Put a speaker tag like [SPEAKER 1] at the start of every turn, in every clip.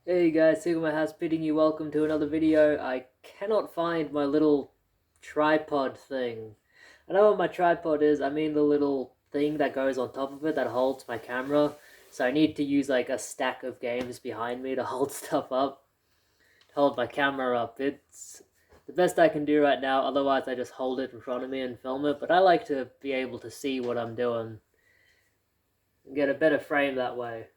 [SPEAKER 1] Hey guys, Sigma House bidding you welcome to another video. I cannot find my little tripod thing. I know what my tripod is, I mean the little thing that goes on top of it that holds my camera. So I need to use like a stack of games behind me to hold stuff up, to hold my camera up. It's the best I can do right now, otherwise I just hold it in front of me and film it, but I like to be able to see what I'm doing and get a better frame that way.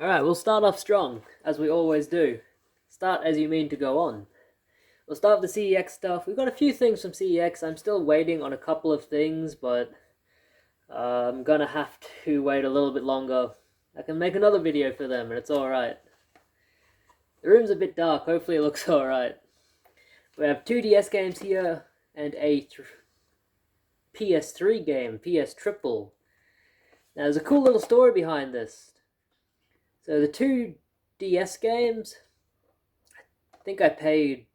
[SPEAKER 1] Alright, we'll start off strong, as we always do. Start as you mean to go on. We'll start with the CEX stuff. We've got a few things from CEX. I'm still waiting on a couple of things, but I'm gonna have to wait a little bit longer. I can make another video for them, and it's alright. The room's a bit dark. Hopefully it looks alright. We have two DS games here, and a PS3 game, PS Triple. Now, there's a cool little story behind this. So the two DS games, I think I paid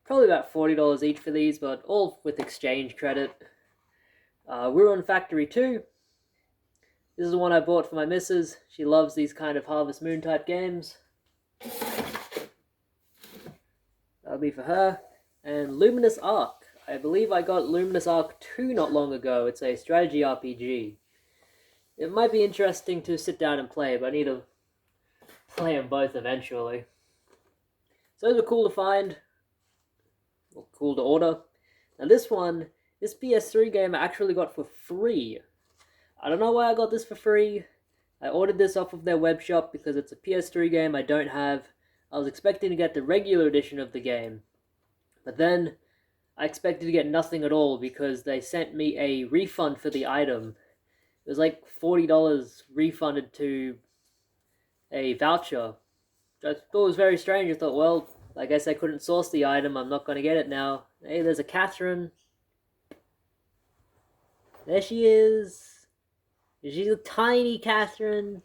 [SPEAKER 1] probably about $40 each for these, but all with exchange credit. Ruin Factory 2. This is the one I bought for my missus. She loves these kind of Harvest Moon type games. That'll be for her. And Luminous Arc. I believe I got Luminous Arc 2 not long ago. It's a strategy RPG. It might be interesting to sit down and play, but I need to play them both eventually. So those were cool to find. Or cool to order. Now this PS3 game I actually got for free. I don't know why I got this for free. I ordered this off of their web shop because it's a PS3 game I don't have. I was expecting to get the regular edition of the game, but then I expected to get nothing at all because they sent me a refund for the item. It was like $40 refunded to a voucher. I thought it was very strange. I thought, well, I guess I couldn't source the item. I'm not going to get it now. Hey, there's a Catherine. There she is. She's a tiny Catherine.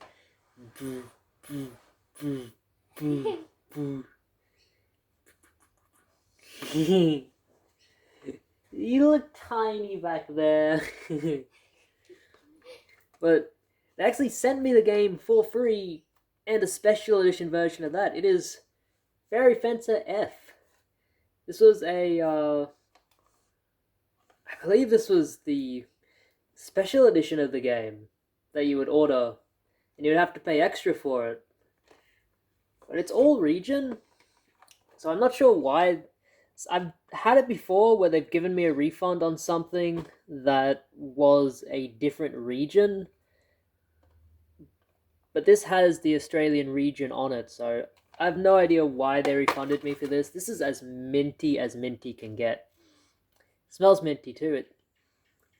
[SPEAKER 1] You look tiny back there. But they actually sent me the game for free and a special edition version of that. It is Fairy Fencer F. This was I believe this was the special edition of the game that you would order, and you would have to pay extra for it. But it's all region, so I'm not sure why. I've had it before where they've given me a refund on something that was a different region, but this has the Australian region on it, so I have no idea why they refunded me for this. This is as minty can get. It smells minty too. It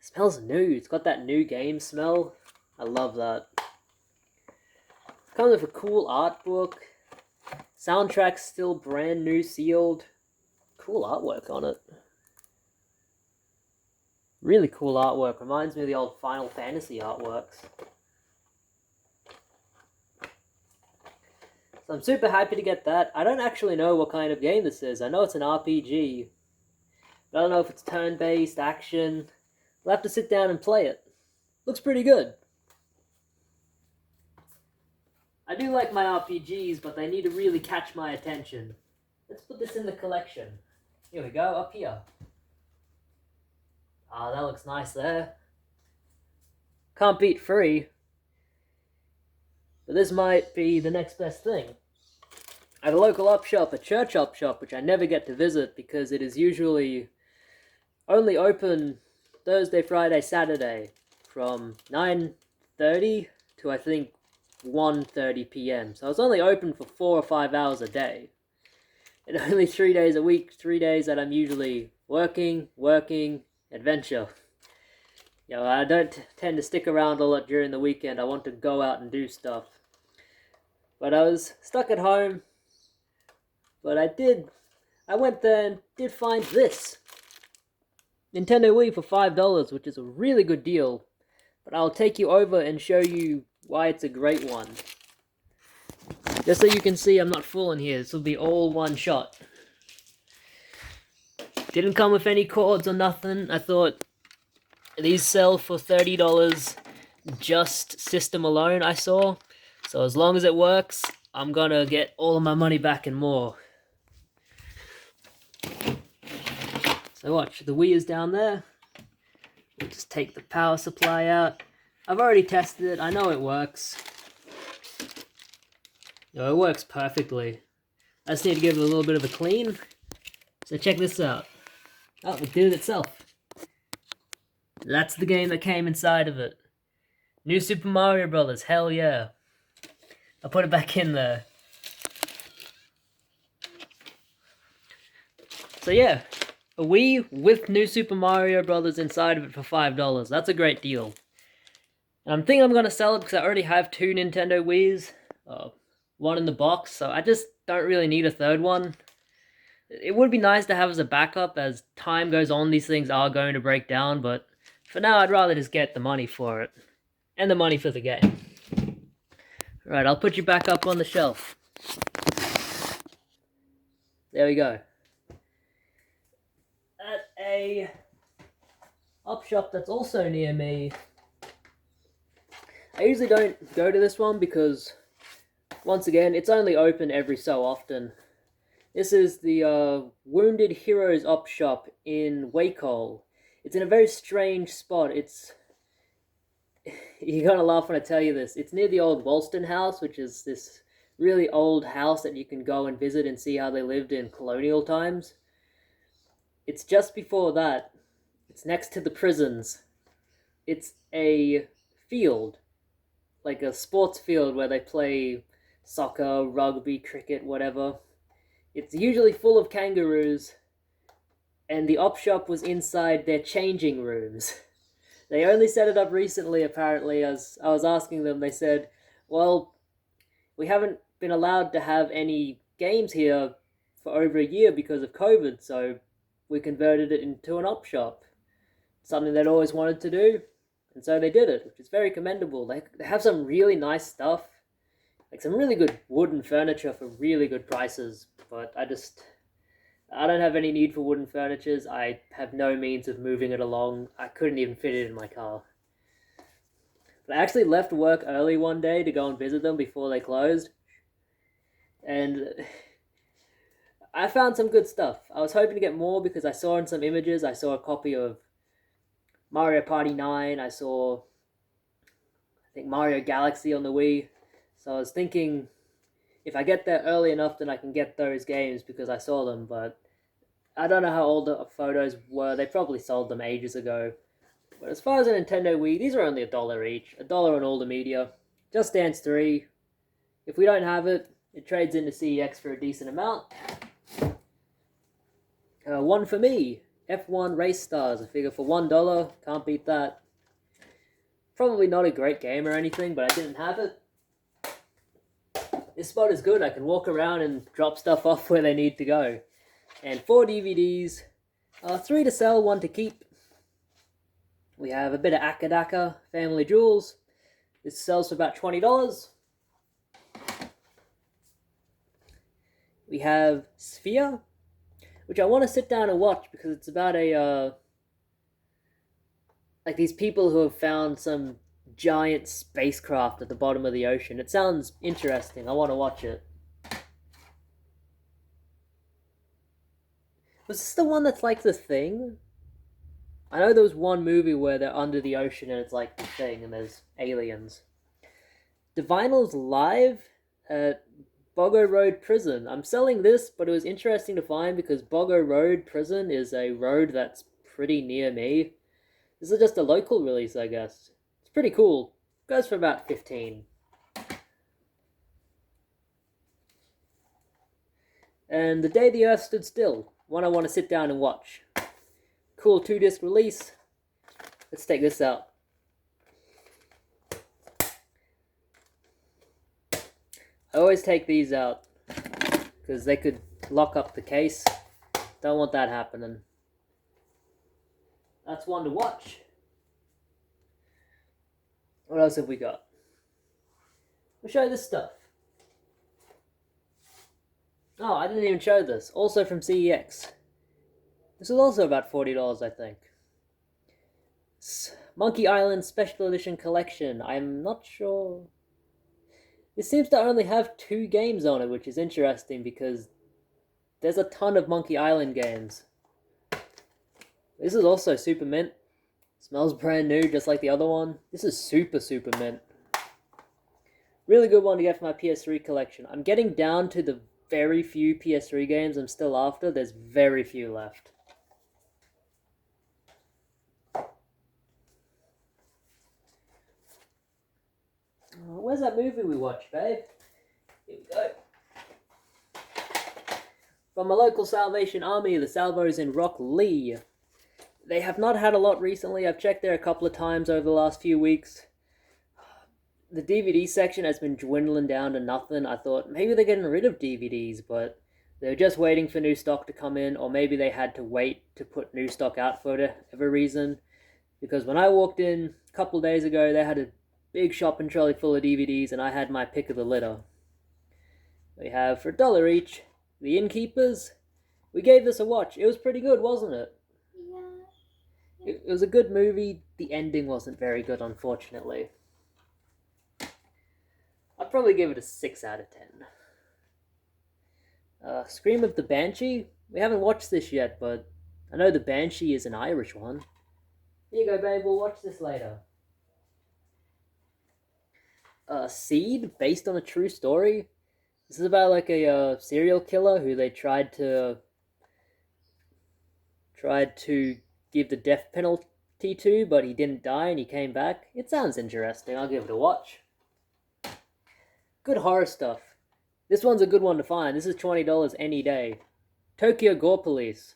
[SPEAKER 1] smells new. It's got that new game smell. I love that. It comes with a cool art book. Soundtrack's still brand new, sealed. Cool artwork on it. Really cool artwork. Reminds me of the old Final Fantasy artworks. So I'm super happy to get that. I don't actually know what kind of game this is. I know it's an RPG. But I don't know if it's turn-based, action. We'll have to sit down and play it. Looks pretty good. I do like my RPGs, but they need to really catch my attention. Let's put this in the collection. Here we go, up here. Ah, that looks nice there. Can't beat free. But this might be the next best thing. I have a local op shop, a church op shop, which I never get to visit because it is usually only open Thursday, Friday, Saturday from 9:30 to I think 1:30 p.m. So it's only open for 4 or 5 hours a day. And only 3 days a week, 3 days that I'm usually working, adventure. You know, I don't tend to stick around a lot during the weekend. I want to go out and do stuff. But I was stuck at home. But I went there and did find this. Nintendo Wii for $5, which is a really good deal. But I'll take you over and show you why it's a great one. Just so you can see I'm not fooling here. This will be all one shot. Didn't come with any cords or nothing. I thought These sell for $30 just system alone, I saw. So as long as it works, I'm gonna get all of my money back and more. So watch, the Wii is down there. We'll just take the power supply out. I've already tested it, I know it works. No, it works perfectly. I just need to give it a little bit of a clean. So check this out. Oh, it did it itself. That's the game that came inside of it. New Super Mario Brothers, hell yeah. I'll put it back in there. So yeah, a Wii with New Super Mario Brothers inside of it for $5. That's a great deal. And I'm thinking I'm going to sell it because I already have 2 Nintendo Wiis. One in the box, so I just don't really need a third one. It would be nice to have as a backup. As time goes on, these things are going to break down, but for now I'd rather just get the money for it. And the money for the game. Right, I'll put you back up on the shelf. There we go. At a op shop that's also near me. I usually don't go to this one because, once again, it's only open every so often. This is the Wounded Heroes op shop in Wacol. It's in a very strange spot. You're gonna laugh when I tell you this. It's near the old Wollston House, which is this really old house that you can go and visit and see how they lived in colonial times. It's just before that. It's next to the prisons. It's a field, like a sports field where they play soccer, rugby, cricket, whatever. It's usually full of kangaroos, and the op shop was inside their changing rooms. They only set it up recently, apparently. As I was asking them, they said, well, we haven't been allowed to have any games here for over a year because of COVID, so we converted it into an op shop. Something they'd always wanted to do, and so they did it, which is very commendable. They have some really nice stuff, like some really good wooden furniture for really good prices, but I don't have any need for wooden furnitures. I have no means of moving it along. I couldn't even fit it in my car. But I actually left work early one day to go and visit them before they closed. And I found some good stuff. I was hoping to get more because I saw in some images, I saw a copy of Mario Party 9. I saw, I think, Mario Galaxy on the Wii. So I was thinking, if I get there early enough, then I can get those games because I saw them, but I don't know how old the photos were. They probably sold them ages ago. But as far as a Nintendo Wii, these are only $1 each. $1 on all the media. Just Dance 3. If we don't have it, it trades into CEX for a decent amount. One for me. F1 Race Stars. I figure for $1, can't beat that. Probably not a great game or anything, but I didn't have it. This spot is good. I can walk around and drop stuff off where they need to go. And 4 DVDs. 3 to sell, 1 to keep. We have a bit of Akadaka Family Jewels. This sells for about $20. We have Sphere, which I want to sit down and watch because it's about a like these people who have found some giant spacecraft at the bottom of the ocean. It sounds interesting. I want to watch it. Was this the one that's like The Thing? I know there was one movie where they're under the ocean and it's like The Thing and there's aliens. Divinal's live at Boggo Road Prison. I'm selling this, but it was interesting to find because Boggo Road Prison is a road that's pretty near me. This is just a local release, I guess. It's pretty cool. Goes for about 15. And The Day the Earth Stood Still. One I want to sit down and watch. Cool 2-disc release. Let's take this out. I always take these out because they could lock up the case. Don't want that happening. That's one to watch. What else have we got? We'll show you this stuff. Oh, I didn't even show this. Also from CEX. This is also about $40, I think. Monkey Island Special Edition Collection. I'm not sure. It seems to only have 2 games on it, which is interesting because there's a ton of Monkey Island games. This is also super mint. Smells brand new, just like the other one. This is super mint. Really good one to get for my PS3 collection. I'm getting down to the very few PS3 games I'm still after. There's very few left. Where's that movie we watched, babe? Here we go. From my local Salvation Army, the Salvos in Rock Lee. They have not had a lot recently. I've checked there a couple of times over the last few weeks. The DVD section has been dwindling down to nothing. I thought maybe they're getting rid of DVDs, but they're just waiting for new stock to come in, or maybe they had to wait to put new stock out for whatever reason. Because when I walked in a couple of days ago, they had a big shopping trolley full of DVDs, and I had my pick of the litter. We have, for $1 each, The Innkeepers. We gave this a watch. It was pretty good, wasn't it? Yeah. It was a good movie. The ending wasn't very good, unfortunately. I'd probably give it a 6 out of 10. Scream of the Banshee. We haven't watched this yet, but I know the Banshee is an Irish one. Here you go, babe. We'll watch this later. Seed, based on a true story. This is about like a serial killer who they tried to give the death penalty to, but he didn't die and he came back. It sounds interesting. I'll give it a watch. Good horror stuff. This one's a good one to find. This is $20 any day. Tokyo Gore Police.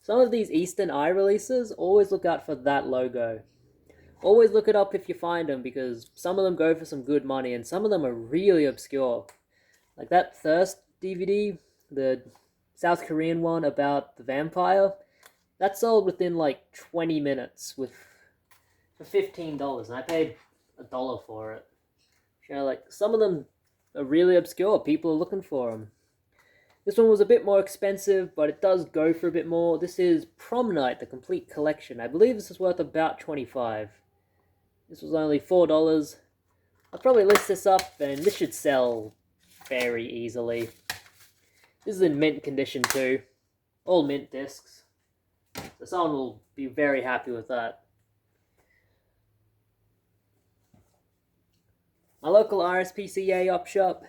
[SPEAKER 1] Some of these Eastern Eye releases, always look out for that logo. Always look it up if you find them, because some of them go for some good money and some of them are really obscure. Like that Thirst DVD, the South Korean one about the vampire, that sold within like 20 minutes for $15, and I paid $1 for it. You know, like some of them are really obscure. People are looking for them. This one was a bit more expensive, but it does go for a bit more. This is Prom Night, the complete collection. I believe this is worth about $25. This was only $4. I'll probably list this up, and this should sell very easily. This is in mint condition too. All mint discs. So someone will be very happy with that. My local RSPCA op shop,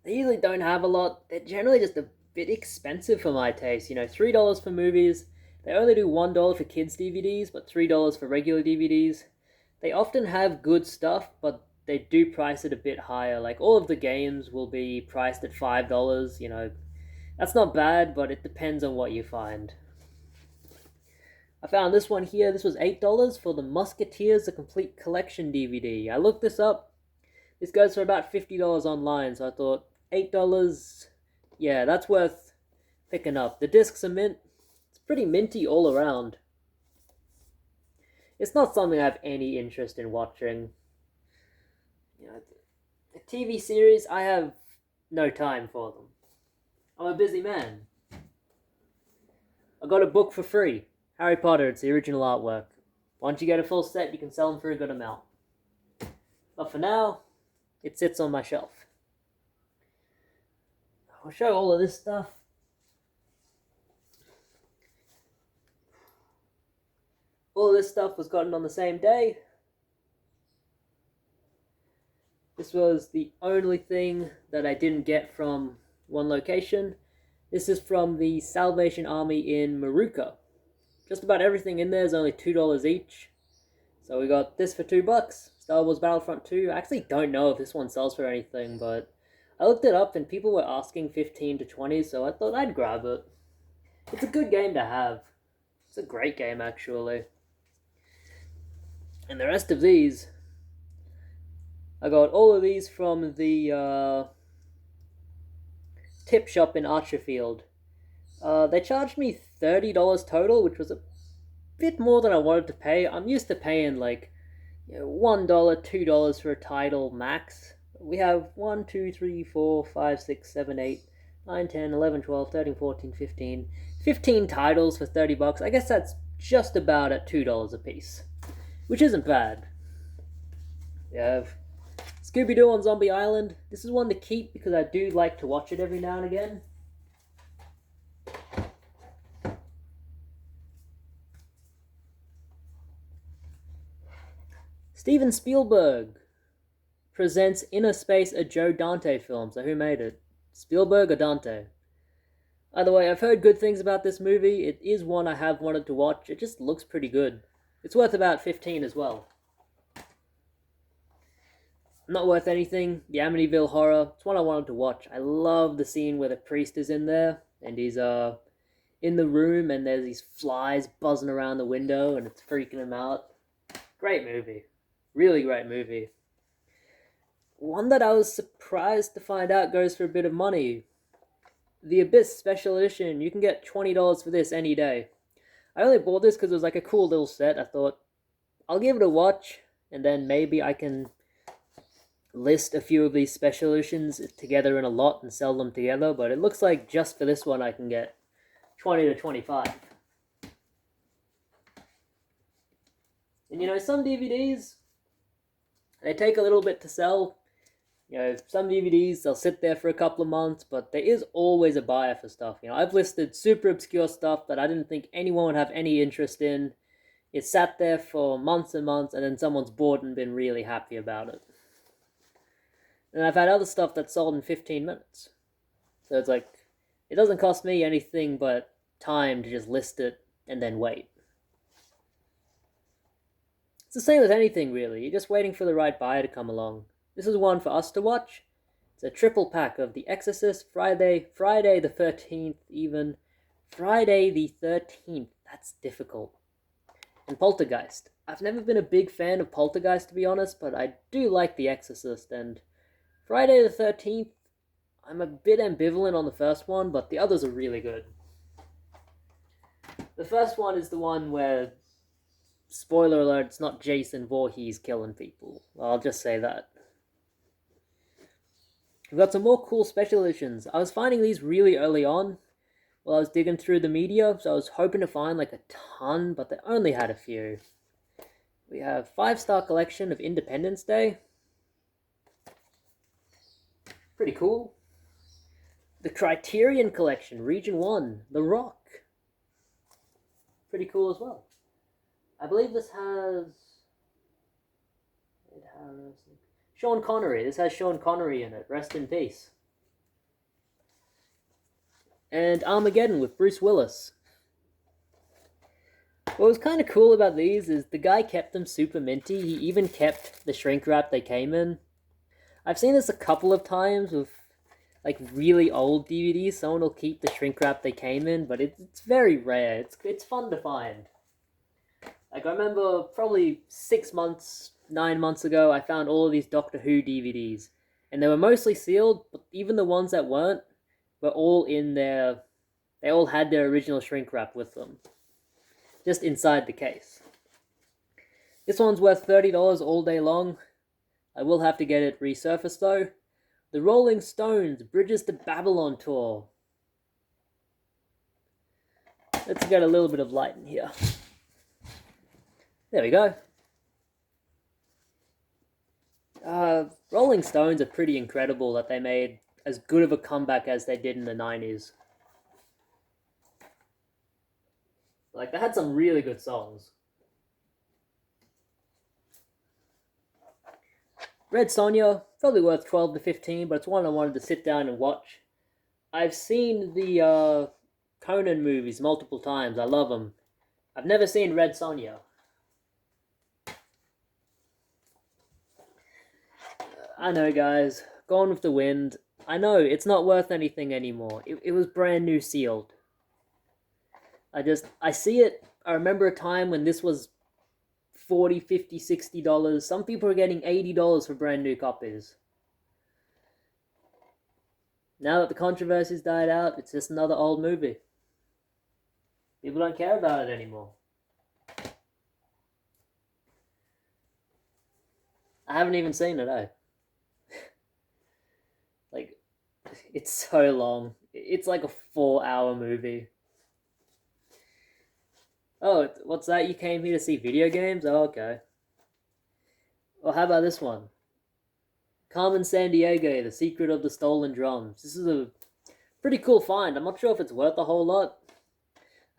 [SPEAKER 1] they usually don't have a lot. They're generally just a bit expensive for my taste. You know, $3 for movies. They only do $1 for kids' DVDs, but $3 for regular DVDs. They often have good stuff, but they do price it a bit higher. Like, all of the games will be priced at $5, you know. That's not bad, but it depends on what you find. I found this one here. This was $8 for the Musketeers, the Complete Collection DVD. I looked this up. This goes for about $50 online, so I thought, $8, yeah, that's worth picking up. The discs are mint. It's pretty minty all around. It's not something I have any interest in watching. You know, the TV series, I have no time for them. I'm a busy man. I got a book for free. Harry Potter, it's the original artwork. Once you get a full set, you can sell them for a good amount. But for now, it sits on my shelf. I'll show all of this stuff. All of this stuff was gotten on the same day. This was the only thing that I didn't get from one location. This is from the Salvation Army in Maruka. Just about everything in there is only $2 each. So we got this for $2. Star Wars Battlefront 2. I actually don't know if this one sells for anything, but I looked it up and people were asking $15 to $20, so I thought I'd grab it. It's a good game to have. It's a great game, actually. And the rest of these, I got all of these from the tip shop in Archerfield. They charged me $30 total, which was a bit more than I wanted to pay. I'm used to paying like $1, $2 for a title max. We have 1, 2, 3, 4, 5, 6, 7, 8, 9, 10, 11, 12, 13, 14, 15. 15 titles for $30. I guess that's just about at $2 a piece. which isn't bad. We have Scooby-Doo on Zombie Island. This is one to keep because I do like to watch it every now and again. Steven Spielberg presents Inner Space, a Joe Dante film. So who made it? Spielberg or Dante? Either way, I've heard good things about this movie. It is one I have wanted to watch. It just looks pretty good. It's worth about 15 as well. Not worth anything. The Amityville Horror. It's one I wanted to watch. I love the scene where the priest is in there and he's in the room and there's these flies buzzing around the window and it's freaking him out. Great movie. Really great movie. One that I was surprised to find out goes for a bit of money. The Abyss Special Edition. You can get $20 for this any day. I only bought this because it was like a cool little set. I thought, I'll give it a watch, and then maybe I can list a few of these special editions together in a lot and sell them together, but it looks like just for this one I can get 20 to 25. And you know, some DVDs, they take a little bit to sell. You know, some DVDs, they'll sit there for a couple of months, but there is always a buyer for stuff. You know, I've listed super obscure stuff that I didn't think anyone would have any interest in. It sat there for months and months, and then someone's bought and been really happy about it. And I've had other stuff that sold in 15 minutes. So it's like, it doesn't cost me anything but time to just list it and then wait. It's the same with anything, really. You're just waiting for the right buyer to come along. This is one for us to watch. It's a triple pack of The Exorcist, Friday the 13th even. Friday the 13th, that's difficult. And Poltergeist. I've never been a big fan of Poltergeist, to be honest, but I do like The Exorcist, and Friday the 13th, I'm a bit ambivalent on the first one, but the others are really good. The first one is the one where, spoiler alert, it's not Jason Voorhees killing people. I'll just say that. We've got some more cool special editions. I was finding these really early on while I was digging through the media, so I was hoping to find like a ton, but they only had a few. We have 5-star collection of Independence Day. Pretty cool. The Criterion Collection, Region 1, The Rock. Pretty cool as well. I believe this has Sean Connery. This has Sean Connery in it. Rest in peace. And Armageddon with Bruce Willis. What was kind of cool about these is the guy kept them super minty. He even kept the shrink wrap they came in. I've seen this a couple of times with like really old DVDs. Someone will keep the shrink wrap they came in, but it's very rare. It's fun to find. Like I remember probably 9 months ago, I found all of these Doctor Who DVDs, and they were mostly sealed, but even the ones that weren't were all in there. They all had their original shrink wrap with them, just inside the case. This one's worth $30 all day long. I will have to get it resurfaced though. The Rolling Stones Bridges to Babylon tour. Let's get a little bit of light in here. There we go. Rolling Stones are pretty incredible that they made as good of a comeback as they did in the 90s. Like, they had some really good songs. Red Sonja, probably worth 12 to 15, but it's one I wanted to sit down and watch. I've seen the Conan movies multiple times. I love them. I've never seen Red Sonja. I know, guys. Gone with the Wind. I know, it's not worth anything anymore. It was brand new sealed. I see it. I remember a time when this was $40, $50, $60. Some people are getting $80 for brand new copies. Now that the controversy's died out, it's just another old movie. People don't care about it anymore. I haven't even seen it, eh? Like, it's so long. It's like a 4-hour movie. Oh, what's that? You came here to see video games? Oh, okay. Or how about this one? Carmen Sandiego, The Secret of the Stolen Drums. This is a pretty cool find. I'm not sure if it's worth a whole lot.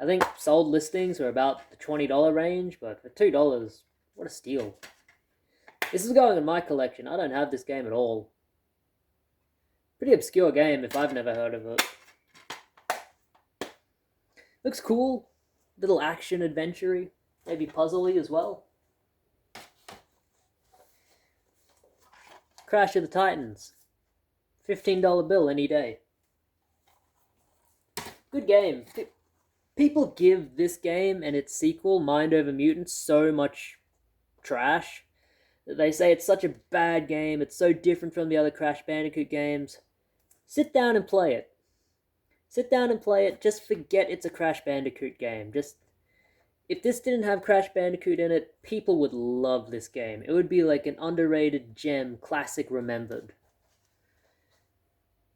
[SPEAKER 1] I think sold listings are about the $20 range, but for $2, what a steal. This is going in my collection. I don't have this game at all. Pretty obscure game if I've never heard of it. Looks cool. Little action adventure-y. Maybe puzzle-y as well. Crash of the Titans. $15 bill any day. Good game. People give this game and its sequel, Mind Over Mutant, so much trash. They say it's such a bad game, it's so different from the other Crash Bandicoot games. Sit down and play it. Sit down and play it. Just forget it's a Crash Bandicoot game. If this didn't have Crash Bandicoot in it, people would love this game. It would be like an underrated gem, classic remembered.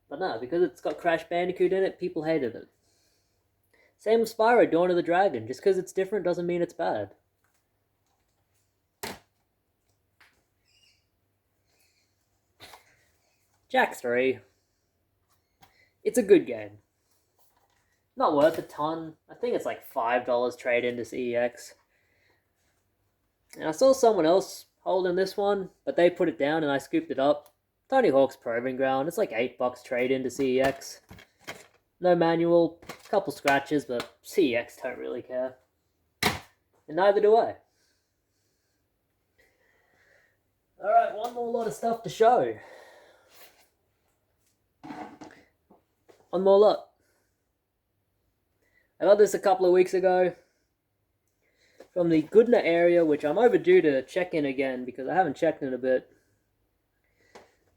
[SPEAKER 1] But no, because it's got Crash Bandicoot in it, people hated it. Same with Spyro, Dawn of the Dragon. Just because it's different doesn't mean it's bad. Jak 3. It's a good game. Not worth a ton. I think it's like $5 trade into CEX. And I saw someone else holding this one, but they put it down and I scooped it up. Tony Hawk's Proving Ground. It's like $8 trade into CEX. No manual, couple scratches, but CEX don't really care. And neither do I. Alright, one more lot of stuff to show. One more lot. I got this a couple of weeks ago from the Goodna area, which I'm overdue to check in again because I haven't checked in a bit.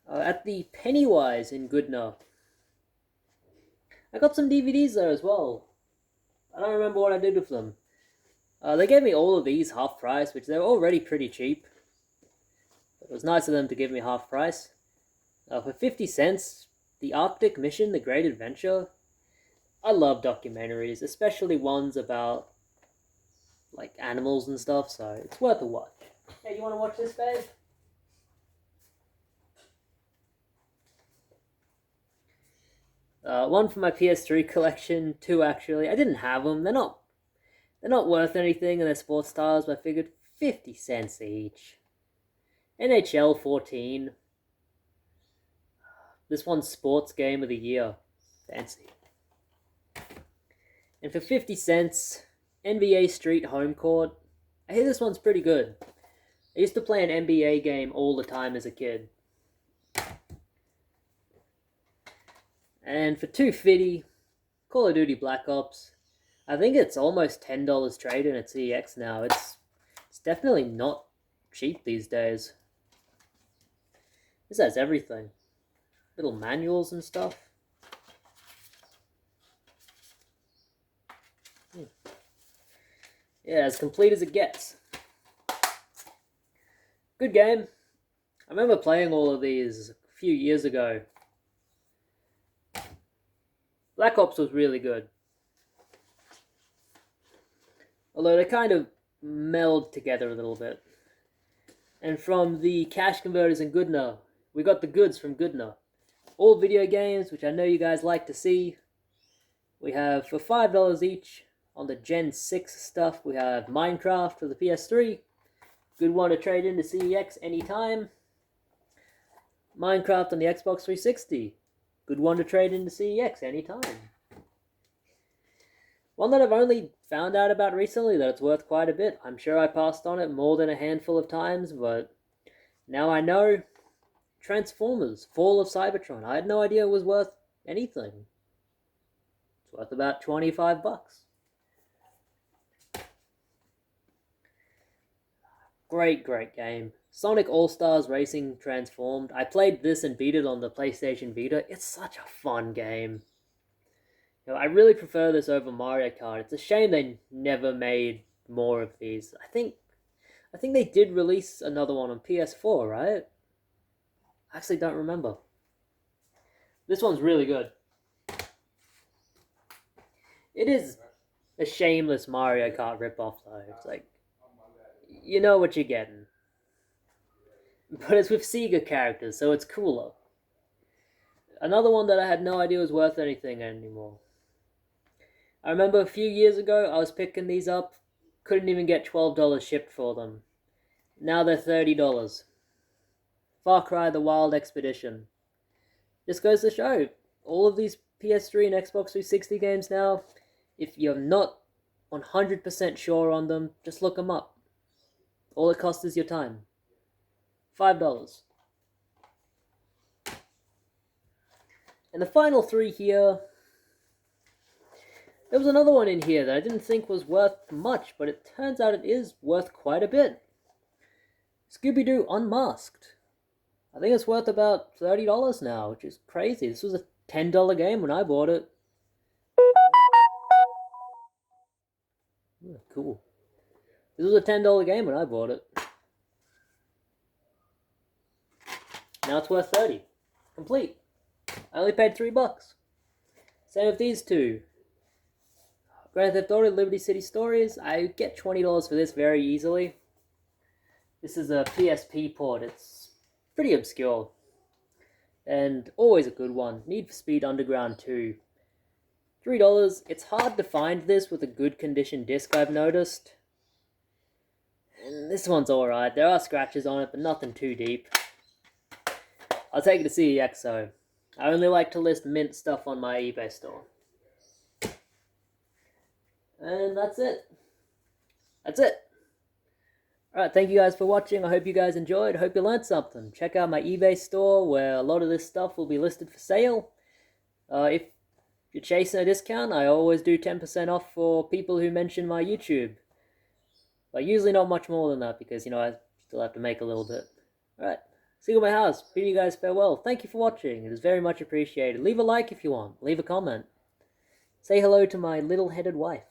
[SPEAKER 1] At the Pennywise in Goodna. I got some DVDs there as well. I don't remember what I did with them. They gave me all of these half price, which they were already pretty cheap. But it was nice of them to give me half price. For 50 cents, The Arctic Mission, The Great Adventure. I love documentaries, especially ones about like animals and stuff, so it's worth a watch. Hey, you want to watch this, babe? One for my PS3 collection, two actually. I didn't have them. They're not worth anything, and they're sports stars, but I figured 50 cents each. NHL 14. This one's Sports Game of the Year. Fancy. And for 50 cents, NBA Street Home Court. I hear this one's pretty good. I used to play an NBA game all the time as a kid. And for $2.50, Call of Duty Black Ops. I think it's almost $10 trade in at CEX now. It's definitely not cheap these days. This has everything. Little manuals and stuff. Yeah, as complete as it gets. Good game. I remember playing all of these a few years ago. Black Ops was really good. Although they kind of meld together a little bit. And from the cash converters in Goodna, we got the goods from Goodna. All video games, which I know you guys like to see. We have for $5 each on the Gen 6 stuff. We have Minecraft for the PS3. Good one to trade into CEX anytime. Minecraft on the Xbox 360. Good one to trade into CEX anytime. One that I've only found out about recently that it's worth quite a bit. I'm sure I passed on it more than a handful of times, but now I know. Transformers, Fall of Cybertron. I had no idea it was worth anything. It's worth about $25. Great game. Sonic All-Stars Racing Transformed. I played this and beat it on the PlayStation Vita. It's such a fun game. You know, I really prefer this over Mario Kart. It's a shame they never made more of these. I think they did release another one on PS4, right? I actually don't remember. This one's really good. It is a shameless Mario Kart ripoff, though. It's like, you know what you're getting. but it's with Sega characters, so it's cooler. Another one that I had no idea was worth anything anymore. I remember a few years ago, I was picking these up, couldn't even get $12 shipped for them. Now they're $30. Far Cry The Wild Expedition. Just goes to show, all of these PS3 and Xbox 360 games now, if you're not 100% sure on them, just look them up. All it costs is your time. $5. And the final three here, there was another one in here that I didn't think was worth much, but it turns out it is worth quite a bit. Scooby-Doo Unmasked. I think it's worth about $30 now, which is crazy. This was a $10 game when I bought it. Cool. This was a $10 game when I bought it. Now it's worth $30. Complete. I only paid $3. Same with these two. Grand Theft Auto Liberty City Stories. I get $20 for this very easily. This is a PSP port. It's pretty obscure. And always a good one. Need for Speed Underground 2. $3. It's hard to find this with a good condition disc, I've noticed. And this one's alright. There are scratches on it, but nothing too deep. I'll take it to CEX though. I only like to list mint stuff on my eBay store. And that's it. Alright, thank you guys for watching. I hope you guys enjoyed. I hope you learned something. Check out my eBay store where a lot of this stuff will be listed for sale. If you're chasing a discount, I always do 10% off for people who mention my YouTube. But usually not much more than that because, I still have to make a little bit. Alright, see you at my house. Bidding you guys farewell. Thank you for watching. It is very much appreciated. Leave a like if you want. Leave a comment. Say hello to my little-headed wife.